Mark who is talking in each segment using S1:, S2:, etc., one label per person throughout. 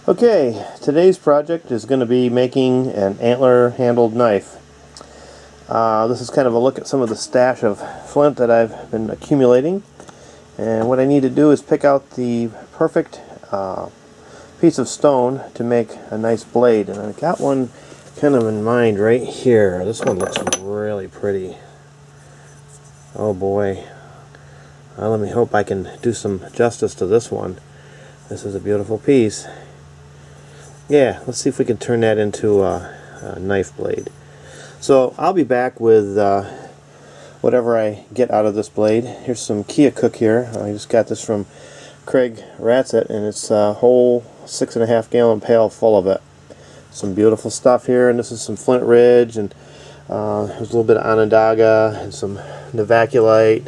S1: Okay, today's project is going to be making an antler handled knife. This is kind of a look at some of the stash of flint that I've been accumulating, and what I need to do is pick out the perfect piece of stone to make a nice blade, and I've got one kind of in mind right here. This one looks really pretty. Oh boy. Let me hope I can do some justice to this one. This is a beautiful piece. Yeah, let's see if we can turn that into a knife blade. So I'll be back with whatever I get out of this blade. Here's some Kia Cook here. I just got this from Craig Ratzett, and it's a whole 6.5 gallon pail full of it. Some beautiful stuff here, and this is some Flintridge, and there's a little bit of Onondaga, and some Novaculite,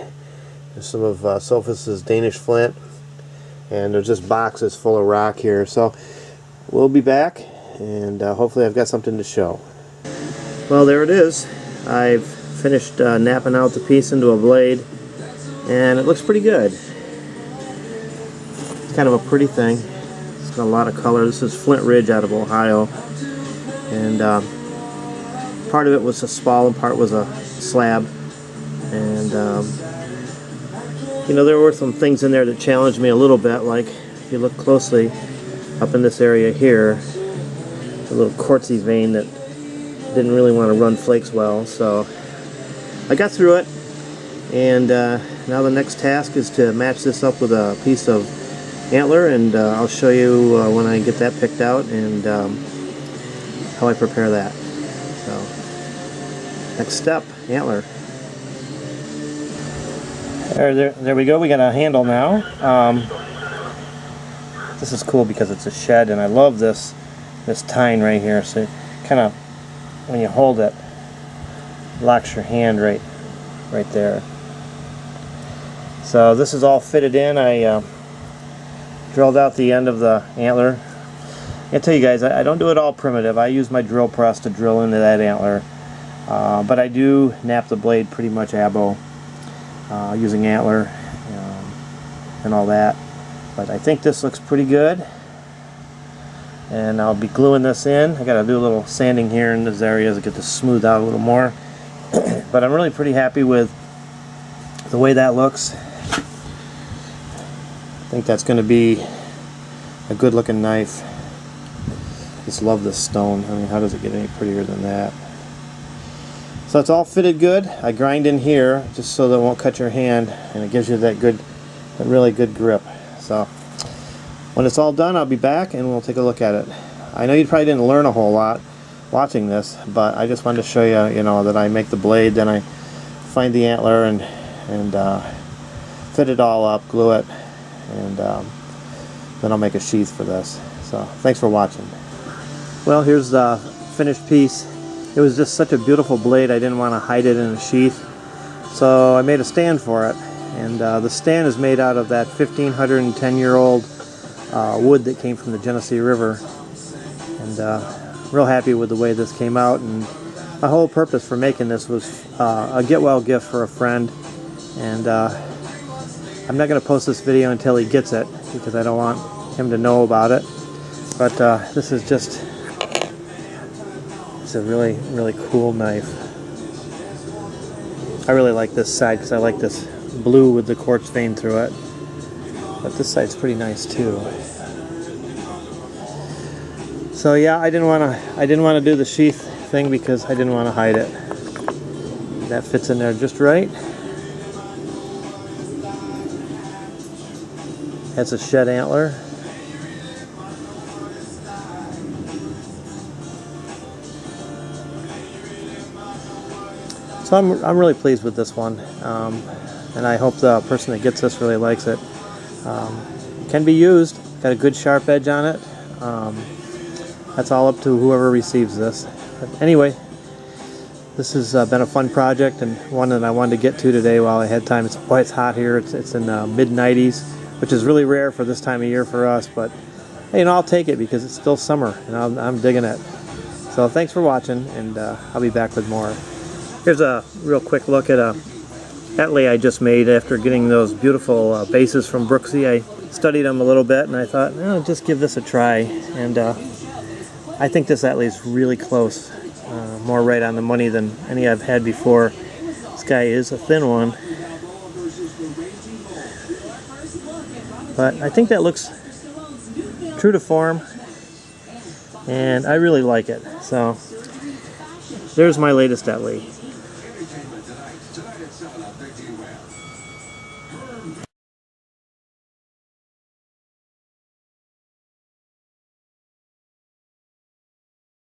S1: and some of Sophus's Danish flint, and there's just boxes full of rock here. So we'll be back, and hopefully I've got something to show. Well, there it is. I've finished knapping out the piece into a blade, and it looks pretty good. It's kind of a pretty thing. It's got a lot of color. This is Flintridge out of Ohio, and part of it was a spall and part was a slab. And you know, there were some things in there that challenged me a little bit, like if you look closely up in this area here, a little quartzy vein that didn't really want to run flakes well, so I got through it, and now the next task is to match this up with a piece of antler, and I'll show you when I get that picked out and how I prepare that. So next step, antler. There we go. We got a handle now. This is cool because it's a shed, and I love this tine right here. So kind of, when you hold it, locks your hand right there. So this is all fitted in. I drilled out the end of the antler. I tell you guys, I don't do it all primitive. I use my drill press to drill into that antler, but I do knap the blade pretty much abo, using antler and all that. But I think this looks pretty good, and I'll be gluing this in. I gotta do a little sanding here in this area to get this smoothed out a little more. But I'm really pretty happy with the way that looks. I think that's going to be a good looking knife. Just love this stone. I mean, how does it get any prettier than that? So it's all fitted good. I grind in here just so that it won't cut your hand, and it gives you that really good grip. So when it's all done, I'll be back and we'll take a look at it. I know you probably didn't learn a whole lot watching this, but I just wanted to show you, that I make the blade, then I find the antler and fit it all up, glue it, and then I'll make a sheath for this. So thanks for watching. Well, here's the finished piece. It was just such a beautiful blade, I didn't want to hide it in a sheath, so I made a stand for it. And the stand is made out of that 1,510-year-old wood that came from the Genesee River. And real happy with the way this came out. And my whole purpose for making this was a get-well gift for a friend. And I'm not going to post this video until he gets it, because I don't want him to know about it. But this is just, it's a really, really cool knife. I really like this side because I like this blue with the quartz vein through it, but this side's pretty nice too. So yeah, I didn't want to do the sheath thing because I didn't want to hide it. That fits in there just right. That's a shed antler. So I'm really pleased with this one, and I hope the person that gets this really likes it. Can be used. Got a good sharp edge on it. That's all up to whoever receives this. But anyway, this has been a fun project, and one that I wanted to get to today while I had time. It's hot here. It's in the mid-90s, which is really rare for this time of year for us. But hey, I'll take it because it's still summer, and I'm digging it. So thanks for watching, and I'll be back with more. Here's a real quick look at a Etley I just made after getting those beautiful bases from Brooksy. I studied them a little bit, and I thought, oh, just give this a try. And I think this Etley's really close, more right on the money than any I've had before. This guy is a thin one, but I think that looks true to form, and I really like it. So there's my latest Etley.